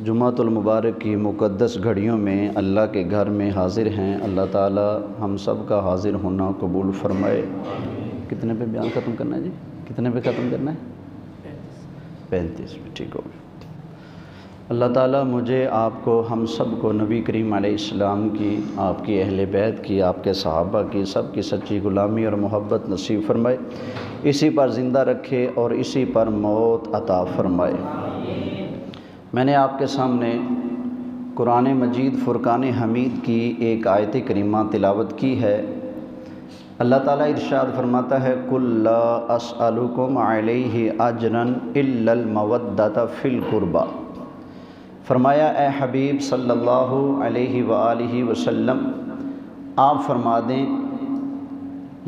جمعۃ المبارک کی مقدس گھڑیوں میں اللہ کے گھر میں حاضر ہیں۔ اللہ تعالی ہم سب کا حاضر ہونا قبول فرمائے۔ کتنے پہ بیان ختم کرنا ہے جی؟ کتنے پہ ختم کرنا ہے؟ 35 پہ، ٹھیک ہو گیا۔ اللہ تعالیٰ مجھے، آپ کو، ہم سب کو نبی کریم علیہ السلام کی، آپ کی اہل بیت کی، آپ کے صحابہ کی، سب کی سچی غلامی اور محبت نصیب فرمائے، اسی پر زندہ رکھے اور اسی پر موت عطا فرمائے۔ میں نے آپ کے سامنے قرآن مجید فرقان حمید کی ایک آیت کریمہ تلاوت کی ہے۔ اللہ تعالیٰ ارشاد فرماتا ہے قُلْ لَا أَسْأَلُكُمْ عَلَيْهِ أَجْرًا إِلَّا الْمَوَدَّةَ فِي الْقُرْبَى۔ فرمایا اے حبیب صلی اللہ علیہ وآلہ وسلم، آپ فرما دیں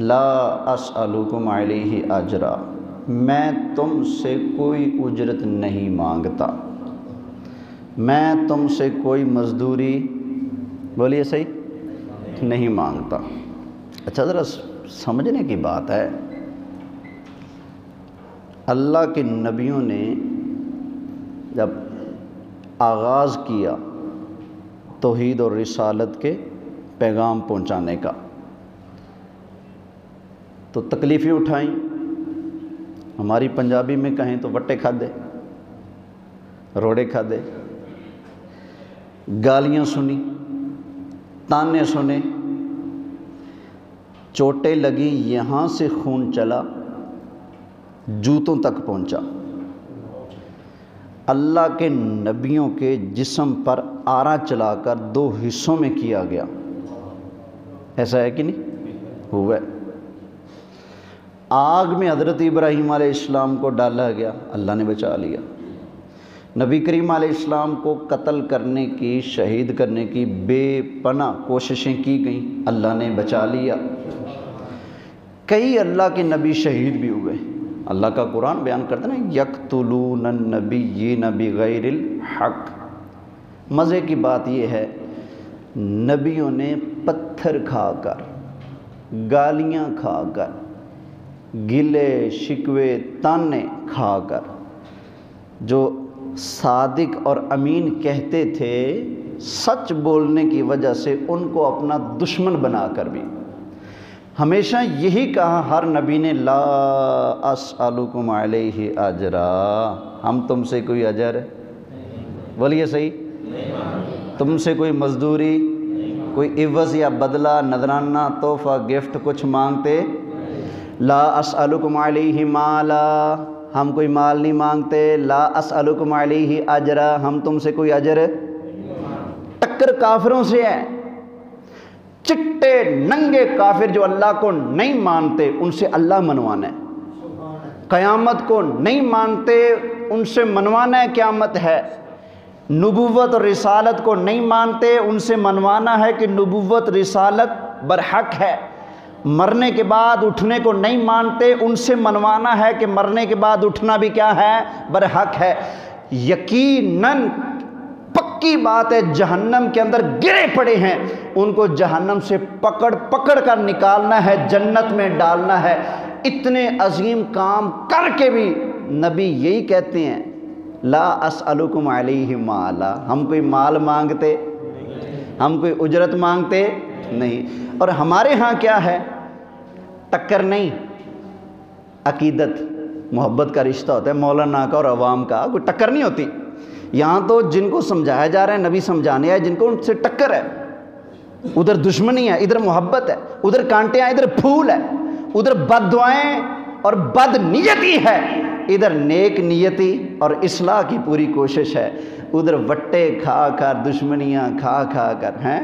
لا اسألکم علیہ اجرا، میں تم سے کوئی اجرت نہیں مانگتا، میں تم سے کوئی مزدوری، بولیے صحیح، نہیں مانگتا۔ اچھا ذرا سمجھنے کی بات ہے، اللہ کے نبیوں نے جب آغاز کیا توحید اور رسالت کے پیغام پہنچانے کا تو تکلیفیں اٹھائیں، ہماری پنجابی میں کہیں تو وٹے کھادے، روڑے کھادے، گالیاں سنی، تانے سنے، چوٹیں لگی، یہاں سے خون چلا، جوتوں تک پہنچا۔ اللہ کے نبیوں کے جسم پر آرا چلا کر 2 حصوں میں کیا گیا، ایسا ہے کہ نہیں؟ ہوا ہے۔ آگ میں حضرت ابراہیم علیہ السلام کو ڈالا گیا، اللہ نے بچا لیا۔ نبی کریم علیہ السلام کو قتل کرنے کی، شہید کرنے کی بے پناہ کوششیں کی گئیں، اللہ نے بچا لیا۔ کئی اللہ کے نبی شہید بھی ہوئے۔ اللہ کا قرآن بیان کرتے ہیں یقتلون النبیین بغیر الحق۔ مزے کی بات یہ ہے، نبیوں نے پتھر کھا کر، گالیاں کھا کر، گلے شکوے تانے کھا کر، جو صادق اور امین کہتے تھے، سچ بولنے کی وجہ سے ان کو اپنا دشمن بنا کر بھی ہمیشہ یہی کہا ہر نبی نے لا اسألکم علیہ اجرا، ہم تم سے کوئی اجر، بولیے صحیح، تم سے کوئی مزدوری، کوئی عوض یا بدلہ، نذرانہ، تحفہ، گفٹ کچھ مانگتے، لا اسألکم علیہ مالا، ہم کوئی مال نہیں مانگتے، لا اسألکم علیہ اجرا، ہم تم سے کوئی اجر۔ ٹکر کافروں سے ہے، چٹے ننگے کافر جو اللہ کو نہیں مانتے ان سے اللہ منوانا ہے، قیامت کو نہیں مانتے ان سے منوانا ہے، قیامت ہے۔ نبوت اور رسالت کو نہیں مانتے ان سے منوانا ہے کہ نبوت رسالت برحق ہے۔ مرنے کے بعد اٹھنے کو نہیں مانتے ان سے منوانا ہے کہ مرنے کے بعد اٹھنا بھی کیا ہے؟ برحق ہے۔ یقیناً پکی بات ہے جہنم کے اندر گرے پڑے ہیں، ان کو جہنم سے پکڑ پکڑ کر نکالنا ہے، جنت میں ڈالنا ہے۔ اتنے عظیم کام کر کے بھی نبی یہی کہتے ہیں لا اسألکم علیہ مالا، ہم کوئی مال مانگتے، ہم کوئی اجرت مانگتے نہیں۔ اور ہمارے ہاں کیا ہے؟ ٹکر نہیں، عقیدت محبت کا رشتہ ہوتا ہے، مولانا کا اور عوام کا کوئی ٹکر نہیں ہوتی۔ یہاں تو جن کو سمجھایا جا رہا ہے، نبی سمجھانے آئے، جن کو ان سے ٹکر ہے، ادھر دشمنی ہے، ادھر محبت ہے، ادھر کانٹے ہیں، ادھر پھول ہے، ادھر بد دعائیں اور بد نیتی ہے، ادھر نیک نیتی اور اصلاح کی پوری کوشش ہے، ادھر وٹے کھا کر، دشمنیاں کھا کھا کر ہیں،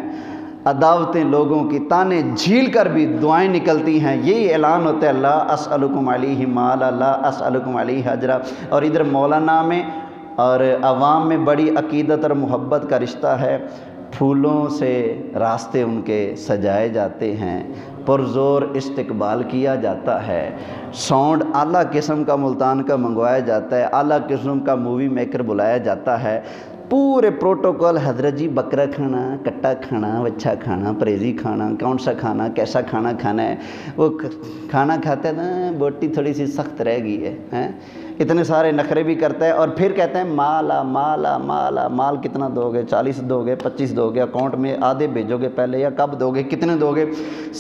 عداوتیں لوگوں کی، تانے جھیل کر بھی دعائیں نکلتی ہیں۔ یہی اعلان ہوتا ہے لا اسألکم علیہ مالا، لا اسألکم علیہ اجرا۔ اور ادھر مولانا میں اور عوام میں بڑی عقیدت اور محبت کا رشتہ ہے، پھولوں سے راستے ان کے سجائے جاتے ہیں، پرزور استقبال کیا جاتا ہے، ساؤنڈ اعلیٰ قسم کا ملتان کا منگوایا جاتا ہے، اعلیٰ قسم کا مووی میکر بلایا جاتا ہے، پورے پروٹوکول، حضرت جی بکرا کھانا، کٹا کھانا، وچھا کھانا، پریزی کھانا، کون سا کھانا، کیسا کھانا کھانا ہے، وہ کھانا کھاتے نا بوٹی تھوڑی سی سخت رہ گئی ہے، اتنے سارے نخرے بھی کرتا ہے اور پھر کہتے ہیں مالا مالا مالا، مال کتنا دو گے؟ 40 دو گے، 25 دو گے، اکاؤنٹ میں آدھے بھیجو گے پہلے، یا کب دو گے، کتنے دو گے؟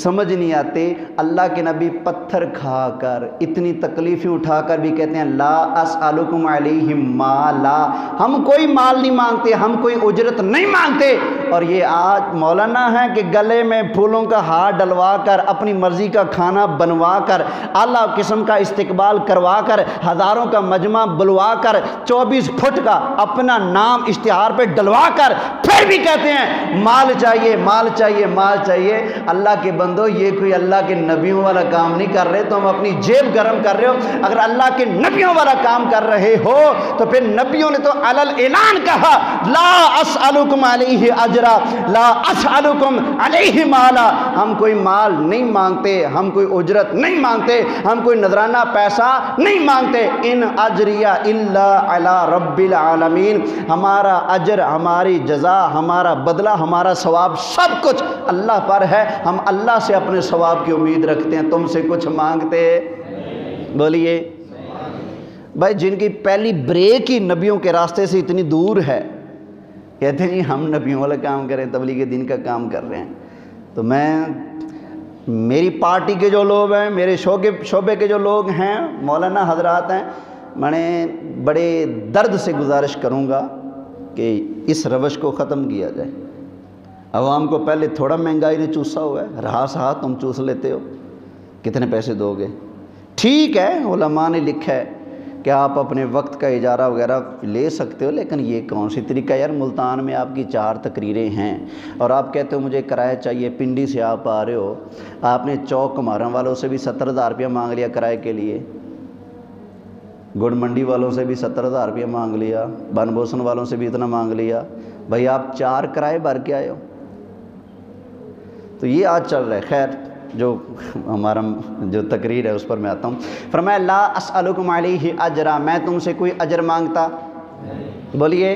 سمجھ نہیں آتے۔ اللہ کے نبی پتھر کھا کر، اتنی تکلیفیں اٹھا کر بھی کہتے ہیں لا اسألکم علیہ مالا، ہم کوئی مال نہیں مانگتے، ہم کوئی اجرت نہیں مانگتے۔ اور یہ آج مولانا ہے کہ گلے میں پھولوں کا ہار ڈلوا کر، اپنی مرضی کا کھانا بنوا کر، اعلیٰ قسم کا استقبال کروا کر، ہزاروں کا مجمع بلوا کر، 24 فٹ کا اپنا نام اشتہار پہ ڈلوا کر، پھر بھی کہتے ہیں مال چاہیے مال چاہیے مال چاہیے۔ اللہ کے بندو، یہ کوئی اللہ کے نبیوں والا کام نہیں کر رہے، تم اپنی جیب گرم کر رہے ہو۔ اگر اللہ کے نبیوں والا کام کر رہے ہو تو پھر نبیوں نے تو علل اعلان کہا لا اسألکم علیہ اجرا لا اسألکم علیہ مالا، ہم کوئی مال نہیں مانگتے، ہم کوئی اجرت نہیں مانگتے، ہم کوئی نذرانہ پیسہ نہیں مانگتے۔ ان اجریہ الا علی رب العالمین، ہمارا اجر، ہماری جزا، ہمارا بدلہ، ہمارا ثواب سب کچھ اللہ پر ہے۔ ہم اللہ سے اپنے ثواب کی امید رکھتے ہیں، تم سے کچھ مانگتے بولیے بھائی۔ جن کی پہلی بریک ہی نبیوں کے راستے سے اتنی دور ہے، کہتے ہیں جی ہم نبیوں والا کام کریں، تبلیغ دین کا کام کر رہے ہیں۔ تو میری پارٹی کے جو لوگ ہیں، میرے شعبے کے جو لوگ ہیں، مولانا حضرات ہیں، میں بڑے درد سے گزارش کروں گا کہ اس روش کو ختم کیا جائے۔ عوام کو پہلے تھوڑا مہنگائی نے چوسا ہوا ہے، رہا سہا تم چوس لیتے ہو، کتنے پیسے دو گے؟ ٹھیک ہے، علماء نے لکھا ہے کہ آپ اپنے وقت کا اجارہ وغیرہ لے سکتے ہو، لیکن یہ کون سی طریقہ؟ یار ملتان میں آپ کی 4 تقریریں ہیں اور آپ کہتے ہو مجھے کرایہ چاہیے، پنڈی سے آپ آ رہے ہو، آپ نے چوک کمارا والوں سے بھی 70,000 روپیہ مانگ لیا کرائے کے لیے، گڑ منڈی والوں سے بھی 70,000 روپیہ مانگ لیا، بن بوسن والوں سے بھی اتنا مانگ لیا، بھائی آپ 4 کرائے بھر کے آئے ہو۔ تو یہ آج چل رہا ہے۔ خیر، جو ہمارا جو تقریر ہے اس پر میں آتا ہوں۔ فرمایا لا اسألکم علیہ اجرا، میں تم سے کوئی اجر مانگتا، بولیے۔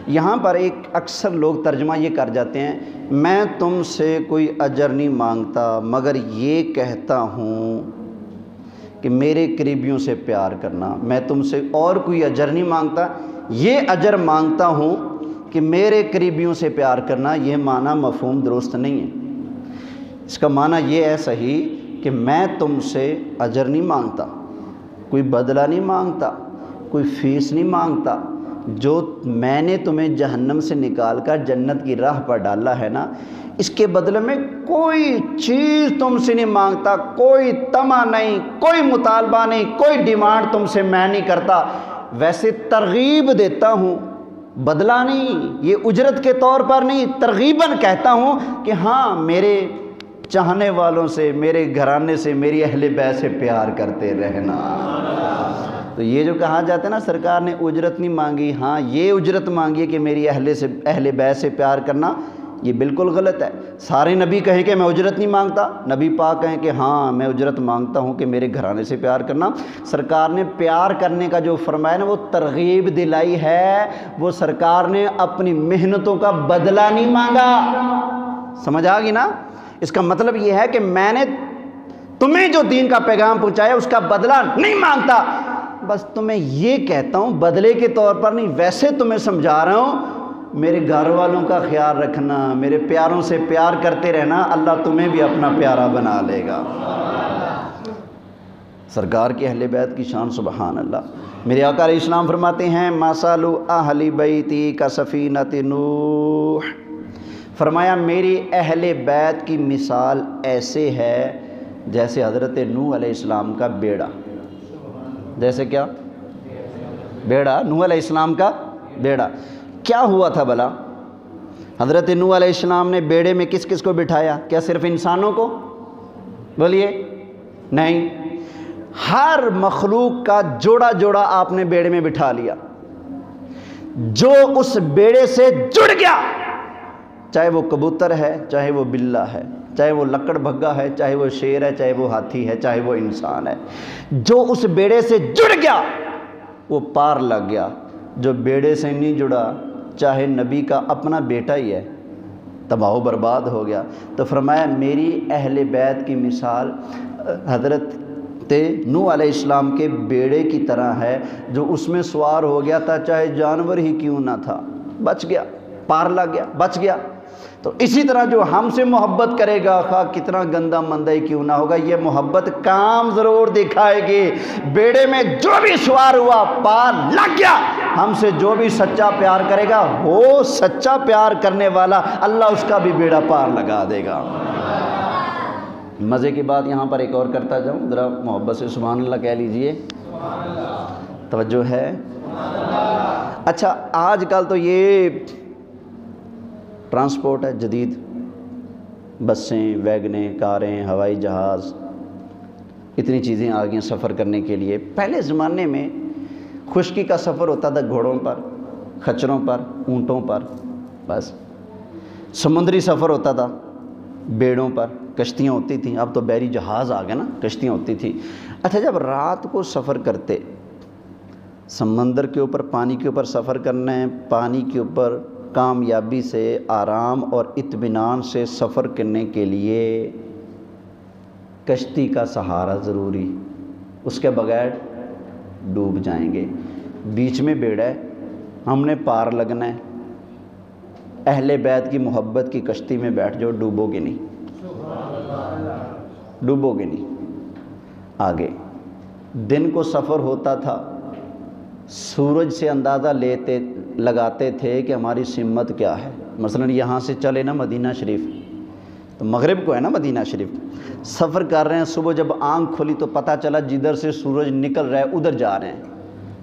یہاں پر ایک اکثر لوگ ترجمہ یہ کر جاتے ہیں میں تم سے کوئی اجر نہیں مانگتا، مگر یہ کہتا ہوں کہ میرے قریبیوں سے پیار کرنا۔ میں تم سے اور کوئی اجر نہیں مانگتا، یہ اجر مانگتا ہوں کہ میرے قریبیوں سے پیار کرنا۔ یہ معنی مفہوم درست نہیں ہے۔ اس کا معنی یہ ہے صحیح کہ میں تم سے اجر نہیں مانگتا، کوئی بدلہ نہیں مانگتا، کوئی فیس نہیں مانگتا۔ جو میں نے تمہیں جہنم سے نکال کر جنت کی راہ پر ڈالا ہے نا، اس کے بدلے میں کوئی چیز تم سے نہیں مانگتا، کوئی طمع نہیں، کوئی مطالبہ نہیں، کوئی ڈیمانڈ تم سے میں نہیں کرتا۔ ویسے ترغیب دیتا ہوں، بدلہ نہیں، یہ اجرت کے طور پر نہیں، ترغیباً کہتا ہوں کہ ہاں میرے چاہنے والوں سے، میرے گھرانے سے، میری اہل بیت سے پیار کرتے رہنا۔ تو یہ جو کہا جاتا ہے نا سرکار نے اجرت نہیں مانگی، ہاں یہ اجرت مانگی کہ میری اہل بیت سے پیار کرنا، یہ بالکل غلط ہے۔ سارے نبی کہیں کہ میں اجرت نہیں مانگتا، نبی پاک کہیں کہ ہاں میں اجرت مانگتا ہوں کہ میرے گھرانے سے پیار کرنا۔ سرکار نے پیار کرنے کا جو فرمایا نا وہ ترغیب دلائی ہے، وہ سرکار نے اپنی محنتوں کا بدلہ نہیں مانگا۔ سمجھ آ گئی نا؟ اس کا مطلب یہ ہے کہ میں نے تمہیں جو دین کا پیغام پہنچایا اس کا بدلہ نہیں مانگتا، بس تمہیں یہ کہتا ہوں بدلے کے طور پر نہیں، ویسے تمہیں سمجھا رہا ہوں میرے گھر والوں کا خیال رکھنا، میرے پیاروں سے پیار کرتے رہنا، اللہ تمہیں بھی اپنا پیارا بنا لے گا۔ سرکار کے اہل بیت کی شان سبحان اللہ۔ میرے آقا علیہ السلام فرماتے ہیں مثل اہل بیتی کسفینۃ نوح، فرمایا میری اہل بیت کی مثال ایسے ہے جیسے حضرت نوح علیہ السلام کا بیڑا۔ جیسے کیا؟ بیڑا، نوح علیہ السلام کا بیڑا۔ کیا ہوا تھا بھلا؟ حضرت نوح علیہ السلام نے بیڑے میں کس کس کو بٹھایا؟ کیا صرف انسانوں کو؟ بولیے نہیں، ہر مخلوق کا جوڑا جوڑا آپ نے بیڑے میں بٹھا لیا۔ جو اس بیڑے سے جڑ گیا، چاہے وہ کبوتر ہے، چاہے وہ بلہ ہے، چاہے وہ لکڑ بھگا ہے، چاہے وہ شیر ہے، چاہے وہ ہاتھی ہے، چاہے وہ انسان ہے، جو اس بیڑے سے جڑ گیا وہ پار لگ گیا۔ جو بیڑے سے نہیں جڑا، چاہے نبی کا اپنا بیٹا ہی ہے، تباہ و برباد ہو گیا۔ تو فرمایا میری اہل بیت کی مثال حضرت نوح علیہ السلام کے بیڑے کی طرح ہے، جو اس میں سوار ہو گیا تھا چاہے جانور ہی کیوں نہ تھا، بچ گیا، پار لگ گیا، بچ گیا۔ تو اسی طرح جو ہم سے محبت کرے گا خواہ کتنا گندا مندہ ہی کیوں نہ ہوگا، یہ محبت کام ضرور دکھائے گی۔ بیڑے میں جو بھی سوار ہوا پار لگ گیا، ہم سے جو بھی سچا پیار کرے گا، وہ سچا پیار کرنے والا اللہ اس کا بھی بیڑا پار لگا دے گا۔ مزے کی بات یہاں پر ایک اور کرتا جاؤں، ذرا محبت سے سبحان اللہ کہہ لیجئے، توجہ ہے۔ اچھا آج کل تو یہ ٹرانسپورٹ ہے جدید، بسیں، ویگنیں، کاریں، ہوائی جہاز، اتنی چیزیں آ گئی سفر کرنے کے لیے۔ پہلے زمانے میں خشکی کا سفر ہوتا تھا گھوڑوں پر، خچروں پر، اونٹوں پر، بس۔ سمندری سفر ہوتا تھا بیڑوں پر، کشتیاں ہوتی تھیں، اب تو بحری جہاز آ گئے نا، کشتیاں ہوتی تھیں۔ اچھا جب رات کو سفر کرتے، سمندر کے اوپر، پانی کے اوپر سفر کرنا ہے، پانی کے اوپر کامیابی سے، آرام اور اطمینان سے سفر کرنے کے لیے کشتی کا سہارا ضروری، اس کے بغیر ڈوب جائیں گے۔ بیچ میں بیڑا ہے، ہم نے پار لگنا ہے، اہل بیت کی محبت کی کشتی میں بیٹھ جاؤ، ڈوبو گے نہیں، ڈوبو گے نہیں۔ آگے دن کو سفر ہوتا تھا، سورج سے اندازہ لگاتے تھے کہ ہماری سمت کیا ہے۔ مثلا یہاں سے چلے نا مدینہ شریف، تو مغرب کو ہے نا مدینہ شریف، سفر کر رہے ہیں، صبح جب آنکھ کھلی تو پتہ چلا جدھر سے سورج نکل رہا ہے ادھر جا رہے ہیں،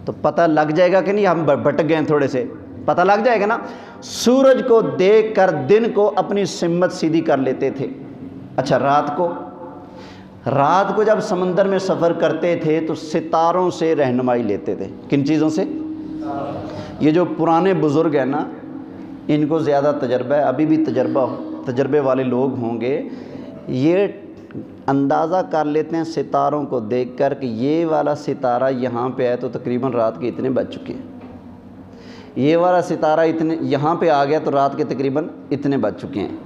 تو پتہ لگ جائے گا کہ نہیں ہم بھٹک گئے ہیں، تھوڑے سے پتہ لگ جائے گا نا۔ سورج کو دیکھ کر دن کو اپنی سمت سیدھی کر لیتے تھے۔ اچھا رات کو جب سمندر میں سفر کرتے تھے تو ستاروں سے رہنمائی لیتے تھے۔ کن چیزوں سے؟ یہ جو پرانے بزرگ ہیں نا، ان کو زیادہ تجربہ ہے، ابھی بھی تجربے والے لوگ ہوں گے، یہ اندازہ کر لیتے ہیں ستاروں کو دیکھ کر کہ یہ والا ستارہ یہاں پہ ہے تو تقریباً رات کے اتنے بج چکے ہیں، یہ والا ستارہ یہاں پہ آ گیا تو رات کے تقریباً اتنے بج چکے ہیں۔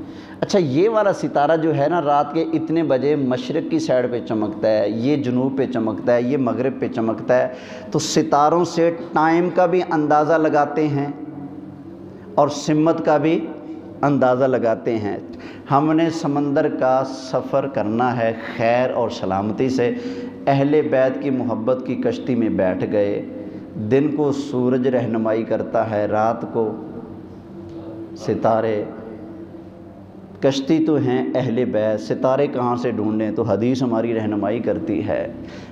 اچھا یہ والا ستارہ جو ہے نا رات کے اتنے بجے مشرق کی سائڈ پہ چمکتا ہے، یہ جنوب پہ چمکتا ہے، یہ مغرب پہ چمکتا ہے، تو ستاروں سے ٹائم کا بھی اندازہ لگاتے ہیں اور سمت کا بھی اندازہ لگاتے ہیں۔ ہم نے سمندر کا سفر کرنا ہے خیر اور سلامتی سے، اہل بیت کی محبت کی کشتی میں بیٹھ گئے، دن کو سورج رہنمائی کرتا ہے، رات کو ستارے، کشتی تو ہیں اہل بیت، ستارے کہاں سے ڈھونڈیں؟ تو حدیث ہماری رہنمائی کرتی ہے۔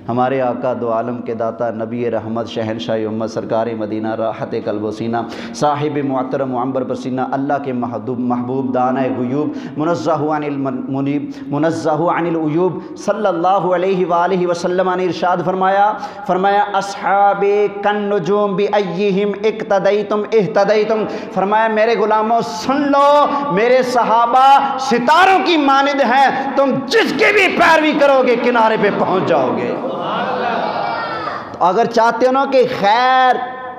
ہمارے آقا دو عالم کے داتا، نبی رحمت، شہنشاہ امت، سرکار مدینہ، راحت قلب و سینہ، صاحب معطر معمبر پسینہ، اللہ کے محبوب، دانہ غیوب، منزہ عن المنیب، منزہ عن العیوب، صلی اللہ علیہ وآلہ وسلم نے ارشاد فرمایا اصحابی کالنجوم بأیہم اقتدیتم اہتدیتم، فرمایا میرے غلاموں سن لو، میرے صحابہ ستاروں کی مانند ہیں، تم جس کی بھی پیروی کرو گے کنارے پہ پہنچ جاؤ گے۔ تو اگر چاہتے ہو نا کہ خیر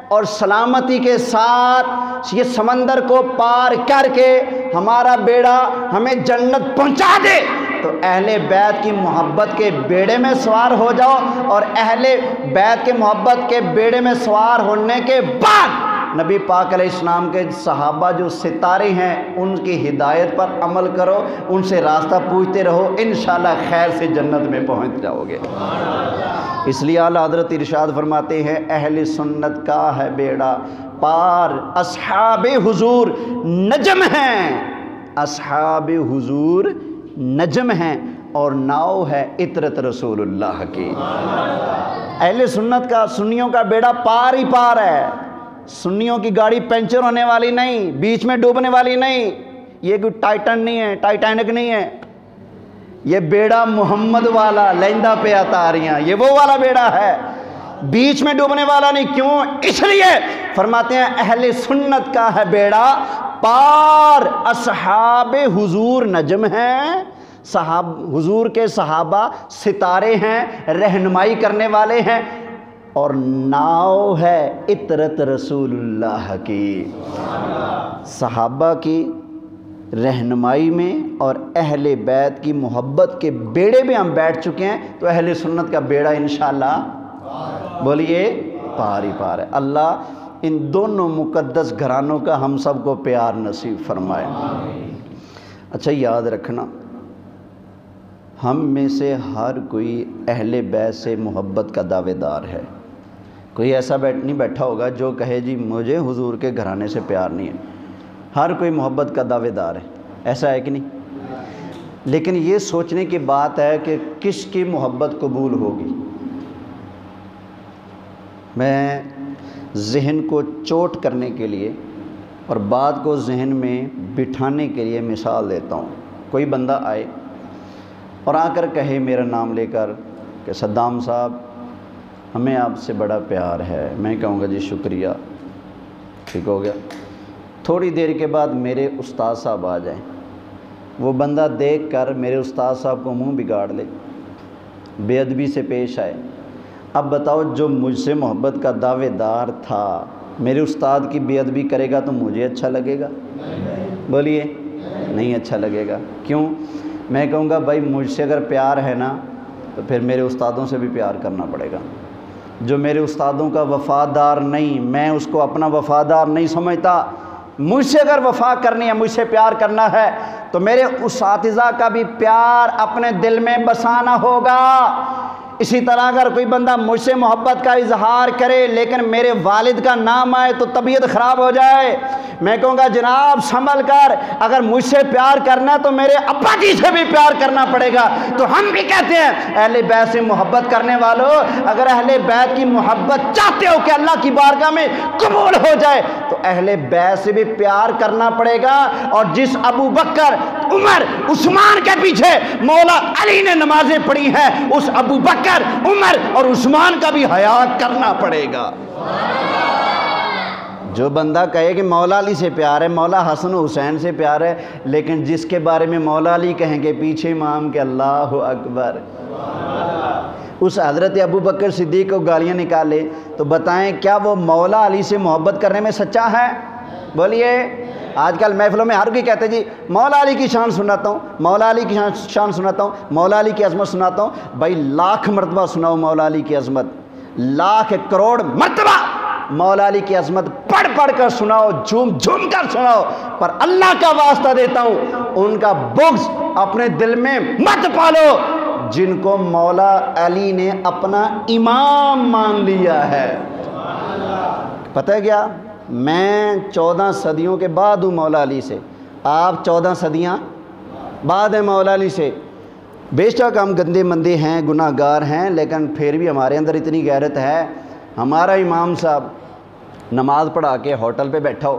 اور سلامتی کے ساتھ یہ سمندر کو پار کر کے ہمارا بیڑا ہمیں جنت پہنچا دے، تو اہل بیت کی محبت کے بیڑے میں سوار ہو جاؤ، اور اہل بیت کے محبت کے بیڑے میں سوار ہونے کے بعد نبی پاک علیہ السلام کے صحابہ جو ستارے ہیں ان کی ہدایت پر عمل کرو، ان سے راستہ پوچھتے رہو، انشاءاللہ خیر سے جنت میں پہنچ جاؤ گے۔ اس لیے اعلیٰ حضرت ارشاد فرماتے ہیں اہل سنت کا ہے بیڑا پار، اصحاب حضور نجم ہیں، اصحاب حضور نجم ہیں، اور ناؤ ہے عطرت رسول اللہ کی۔ اہل سنت کا، سنیوں کا بیڑا پار ہی پار ہے، سنیوں کی گاڑی پنچر ہونے والی نہیں، بیچ میں ڈوبنے والی نہیں، یہ کوئی ٹائٹن نہیں ہے، ٹائٹینک نہیں ہے، یہ بیڑا محمد والا لیندہ پہ اتاریاں، یہ وہ والا بیڑا ہے، بیچ میں ڈوبنے والا نہیں۔ کیوں؟ اس لیے فرماتے ہیں اہل سنت کا ہے بیڑا پار، اصحاب حضور نجم ہیں، حضور کے صحابہ ستارے ہیں، رہنمائی کرنے والے ہیں، اور ناؤ ہے عطرت رسول اللہ کی۔ صحابہ کی رہنمائی میں اور اہل بیت کی محبت کے بیڑے میں ہم بیٹھ چکے ہیں، تو اہل سنت کا بیڑا انشاءاللہ بولیے پار ہی پار ہے۔ اللہ ان دونوں مقدس گھرانوں کا ہم سب کو پیار نصیب فرمائے۔ اچھا یاد رکھنا، ہم میں سے ہر کوئی اہل بیت سے محبت کا دعوے دار ہے۔ کوئی ایسا نہیں بیٹھا ہوگا جو کہے جی مجھے حضور کے گھرانے سے پیار نہیں ہے۔ ہر کوئی محبت کا دعوے دار ہے، ایسا ہے کہ نہیں؟ لیکن یہ سوچنے کی بات ہے کہ کس کی محبت قبول ہوگی۔ میں ذہن کو چوٹ کرنے کے لیے اور بات کو ذہن میں بٹھانے کے لیے مثال دیتا ہوں۔ کوئی بندہ آئے اور آ کر کہے میرا نام لے کر کہ صدام صاحب ہمیں آپ سے بڑا پیار ہے، میں کہوں گا جی شکریہ، ٹھیک ہو گیا۔ تھوڑی دیر کے بعد میرے استاد صاحب آ جائیں، وہ بندہ دیکھ کر میرے استاد صاحب کو منہ بگاڑ لے، بے ادبی سے پیش آئے۔ اب بتاؤ، جو مجھ سے محبت کا دعوے دار تھا میرے استاد کی بے ادبی کرے گا تو مجھے اچھا لگے گا؟ بولیے نہیں اچھا لگے گا۔ کیوں؟ میں کہوں گا بھائی مجھ سے اگر پیار ہے نا تو پھر میرے استادوں سے بھی پیار کرنا پڑے گا۔ جو میرے استادوں کا وفادار نہیں، میں اس کو اپنا وفادار نہیں سمجھتا۔ مجھ سے اگر وفا کرنی ہے، مجھ سے پیار کرنا ہے تو میرے اساتذہ کا بھی پیار اپنے دل میں بسانا ہوگا۔ اسی طرح اگر کوئی بندہ مجھ سے محبت کا اظہار کرے لیکن میرے والد کا نام آئے تو طبیعت خراب ہو جائے، میں کہوں گا جناب سنبھل کر، اگر مجھ سے پیار کرنا تو میرے ابا جی سے بھی پیار کرنا پڑے گا۔ تو ہم بھی کہتے ہیں اہل بیت سے محبت کرنے والوں، اگر اہل بیت کی محبت چاہتے ہو کہ اللہ کی بارگاہ میں قبول ہو جائے تو اہل بیت سے بھی پیار کرنا پڑے گا۔ اور جس ابو بکر، عمر، عثمان کے پیچھے مولا علی نے نمازیں پڑھی ہیں، اس ابو بکر، عمر اور عثمان کا بھی حیا کرنا پڑے گا۔ جو بندہ کہے کہ مولا علی سے پیار ہے، مولا حسن و حسین سے پیار ہے، لیکن جس کے بارے میں مولا علی کہیں گے پیچھے امام کے اللہ اکبر، اس حضرت ابو بکر صدیق کو گالیاں نکالے، تو بتائیں کیا وہ مولا علی سے محبت کرنے میں سچا ہے؟ بولیے۔ آج کل محفلوں میں ہر کوئی کہتے ہیں جی مولا علی کی شان سناتا ہوں، مولا علی کی شان سناتا ہوں، مولا علی کی عظمت سناتا ہوں۔ بھائی لاکھ مرتبہ سناؤ مولا علی کی عظمت، لاکھ کروڑ مرتبہ مولا علی کی عظمت پڑھ پڑھ کر سناؤ، جھوم جھوم کر سناؤ، پر اللہ کا واسطہ دیتا ہوں ان کا بغض اپنے دل میں مت پالو جن کو مولا علی نے اپنا امام مان لیا ہے۔ پتہ ہے کیا، میں 14 صدیوں کے بعد ہوں مولا علی سے، آپ 14 صدیاں بعد ہیں مولا علی سے۔ بے شک ہم گندے مندے ہیں، گناہ گار ہیں، لیکن پھر بھی ہمارے اندر اتنی غیرت ہے۔ ہمارا امام صاحب نماز پڑھا کے ہوٹل پہ بیٹھا ہو،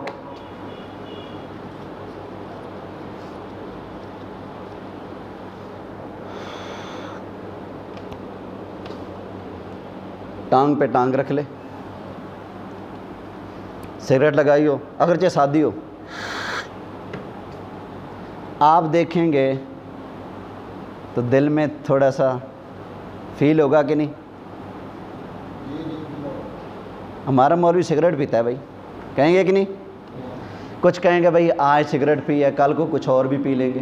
ٹانگ پہ ٹانگ رکھ لے، سگریٹ لگائی ہو، اگرچہ شادی ہو، آپ دیکھیں گے تو دل میں تھوڑا سا فیل ہوگا کہ نہیں؟ ہمارا مولوی سگریٹ پیتا ہے بھائی، کہیں گے کہ نہیں؟ کچھ کہیں گے بھائی آج سگریٹ پی ہے، کل کو کچھ اور بھی پی لیں گے۔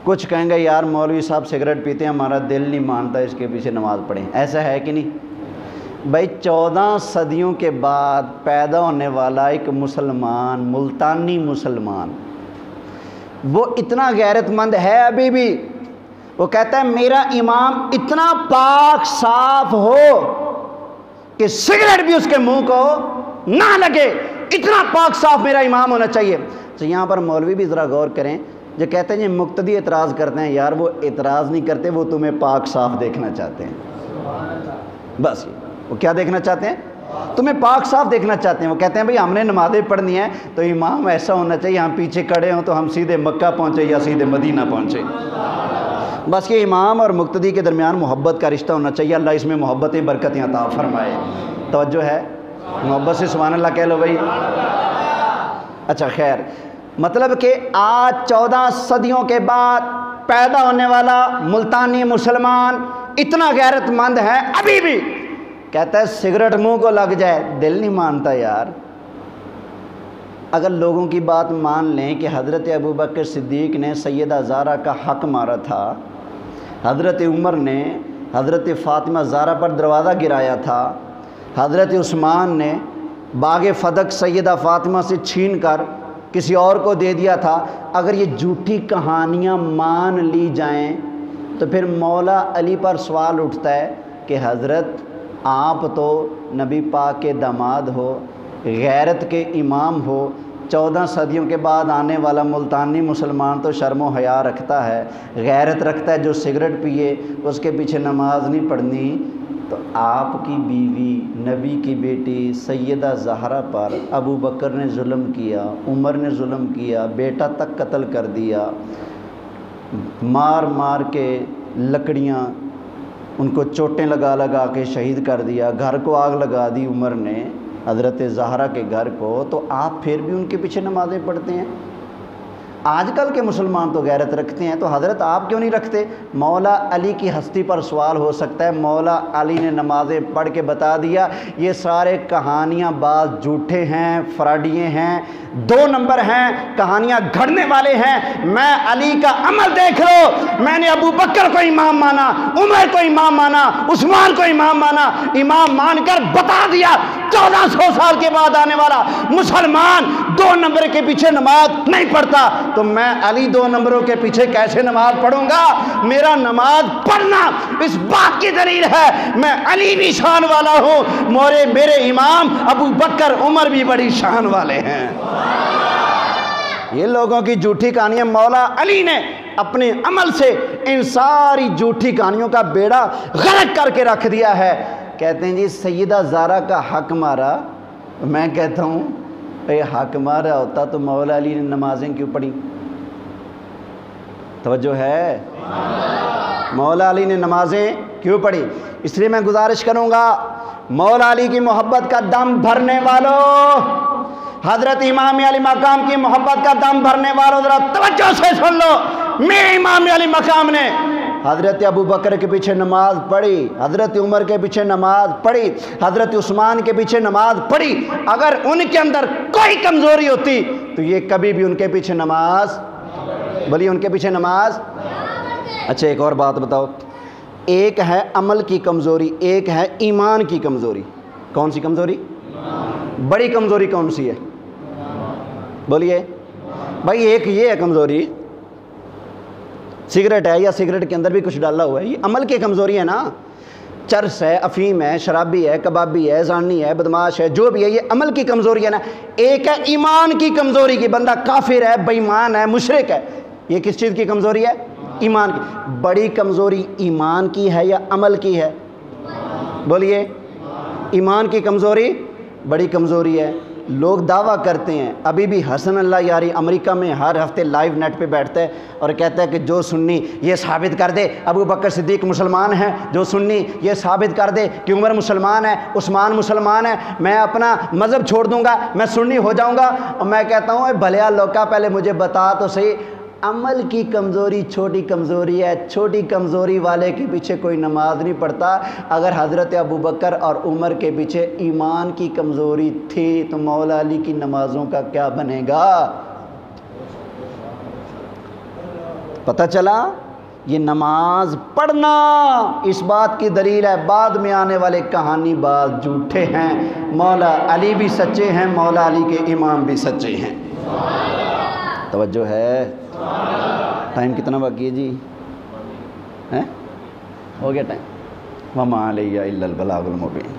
کچھ کہیں گے یار مولوی صاحب سگریٹ پیتے ہیں، ہمارا دل نہیں مانتا اس کے پیچھے نماز پڑھیں، ایسا ہے کہ نہیں؟ بھائی 14 صدیوں کے بعد پیدا ہونے والا ایک مسلمان، ملتانی مسلمان، وہ اتنا غیرت مند ہے ابھی بھی، وہ کہتا ہے میرا امام اتنا پاک صاف ہو کہ سگریٹ بھی اس کے منہ کو نہ لگے، اتنا پاک صاف میرا امام ہونا چاہیے۔ تو یہاں پر مولوی بھی ذرا غور کریں، جو کہتے ہیں یہ مقتدی اعتراض کرتے ہیں، یار وہ اعتراض نہیں کرتے، وہ تمہیں پاک صاف دیکھنا چاہتے ہیں۔ بس وہ کیا دیکھنا چاہتے ہیں؟ تمہیں پاک صاف دیکھنا چاہتے ہیں۔ وہ کہتے ہیں بھئی ہم نے نمازیں پڑھنی ہیں تو امام ایسا ہونا چاہیے، ہم پیچھے کھڑے ہوں تو ہم سیدھے مکہ پہنچے یا سیدھے مدینہ پہنچے۔ بس یہ امام اور مقتدی کے درمیان محبت کا رشتہ ہونا چاہیے۔ اللہ اس میں محبتیں برکتیں عطا فرمائے۔ توجہ ہے؟ محبت سے سبحان اللہ کہہ لو بھائی۔ اچھا خیر، مطلب کہ آج 14 صدیوں کے بعد پیدا ہونے والا ملتانی مسلمان اتنا غیرت مند ہے ابھی بھی، کہتا ہے سگریٹ منہ کو لگ جائے، دل نہیں مانتا یار، اگر لوگوں کی بات مان لیں کہ حضرت ابوبکر صدیق نے سیدہ زہرا کا حق مارا تھا، حضرت عمر نے حضرت فاطمہ زہرا پر دروازہ گرایا تھا، حضرت عثمان نے باغ فدق سیدہ فاطمہ سے چھین کر کسی اور کو دے دیا تھا، اگر یہ جھوٹی کہانیاں مان لی جائیں تو پھر مولا علی پر سوال اٹھتا ہے کہ حضرت آپ تو نبی پاک کے داماد ہو، غیرت کے امام ہو، 14 صدیوں کے بعد آنے والا ملتانی مسلمان تو شرم و حیا رکھتا ہے، غیرت رکھتا ہے، جو سگریٹ پیے اس کے پیچھے نماز نہیں پڑھنی، تو آپ کی بیوی نبی کی بیٹی سیدہ زہرا پر ابو بکر نے ظلم کیا، عمر نے ظلم کیا، بیٹا تک قتل کر دیا، مار مار کے لکڑیاں ان کو چوٹیں لگا لگا کے شہید کر دیا، گھر کو آگ لگا دی عمر نے حضرت زہرا کے گھر کو، تو آپ پھر بھی ان کے پیچھے نمازیں پڑھتے ہیں؟ آج کل کے مسلمان تو غیرت رکھتے ہیں، تو حضرت آپ کیوں نہیں رکھتے؟ مولا علی کی ہستی پر سوال ہو سکتا ہے، مولا علی نے نمازیں پڑھ کے بتا دیا یہ سارے کہانیاں باز جھوٹے ہیں، فراڈیے ہیں، 2 نمبر ہیں، کہانیاں گھڑنے والے ہیں، میں علی کا عمل دیکھ لو، میں نے ابو بکر کو امام مانا، عمر کو امام مانا، عثمان کو امام مانا، امام مان کر بتا دیا 1400 سال کے بعد آنے والا مسلمان 2 نمبر کے پیچھے نماز نہیں پڑھتا، تو میں علی 2 نمبروں کے پیچھے کیسے نماز پڑھوں گا؟ میرا نماز پڑھنا اس بات کی دلیل ہے میں علی بھی شان والا ہوں، میرے امام ابو بکر عمر بھی بڑی شان والے ہیں۔ یہ لوگوں کی جھوٹی کہانیاں، مولا علی نے اپنے عمل سے ان ساری جھوٹی کہانیوں کا بیڑا غرق کر کے رکھ دیا ہے۔ کہتے ہیں جی سیدہ زہرا کا حق مارا، میں کہتا ہوں اے حق مارا ہوتا تو مولا علی نے نمازیں کیوں پڑھی؟ توجہ ہے؟ مولا علی نے نمازیں کیوں پڑھی؟ اس لیے میں گزارش کروں گا مولا علی کی محبت کا دم بھرنے والوں، حضرت امام علی مقام کی محبت کا دم بھرنے والوں، ذرا توجہ سے سن لو، میرے امام علی مقام نے حضرت ابو بکر کے پیچھے نماز پڑھی، حضرت عمر کے پیچھے نماز پڑھی، حضرت عثمان کے پیچھے نماز پڑھی، اگر ان کے اندر کوئی کمزوری ہوتی تو یہ کبھی بھی ان کے پیچھے نماز، بولیے ان کے پیچھے نماز۔ اچھا ایک اور بات بتاؤ، ایک ہے عمل کی کمزوری، ایک ہے ایمان کی کمزوری، کون سی کمزوری؟ بڑی کمزوری کون سی ہے؟ بولیے بھائی، ایک یہ ہے کمزوری سگریٹ ہے، یا سگریٹ کے اندر بھی کچھ ڈالا ہوا ہے، یہ عمل کی کمزوری ہے نا، چرس ہے، افیم ہے، شرابی ہے، کبابی ہے، زانی ہے، بدماش ہے، جو بھی ہے یہ عمل کی کمزوری ہے نا۔ ایک ہے ایمان کی کمزوری کی، بندہ کافر ہے، بے ایمان ہے، مشرک ہے، یہ کس چیز کی کمزوری ہے؟ ایمان کی۔ بڑی کمزوری ایمان کی ہے یا عمل کی ہے؟ بولیے، ایمان کی کمزوری بڑی کمزوری ہے۔ لوگ دعویٰ کرتے ہیں، ابھی بھی حسن اللہ یاری امریکہ میں ہر ہفتے لائیو نیٹ پہ بیٹھتا ہے اور کہتا ہے کہ جو سنی یہ ثابت کر دے ابو بکر صدیق مسلمان ہیں، جو سنی یہ ثابت کر دے کہ عمر مسلمان ہے، عثمان مسلمان ہے، میں اپنا مذہب چھوڑ دوں گا، میں سنی ہو جاؤں گا۔ اور میں کہتا ہوں اے بھلیا لوکا، پہلے مجھے بتا تو صحیح، عمل کی کمزوری چھوٹی کمزوری ہے، چھوٹی کمزوری والے کے پیچھے کوئی نماز نہیں پڑھتا۔ اگر حضرت ابوبکر اور عمر کے پیچھے ایمان کی کمزوری تھی تو مولا علی کی نمازوں کا کیا بنے گا؟ پتہ چلا؟ یہ نماز پڑھنا اس بات کی دلیل ہے، بعد میں آنے والے کہانی باز جھوٹے ہیں، مولا علی بھی سچے ہیں، مولا علی کے امام بھی سچے ہیں۔ توجہ ہے؟ ٹائم کتنا باقی ہے جی؟ ہو گیا ٹائم؟ وما علیہ الا البلاغ المبین۔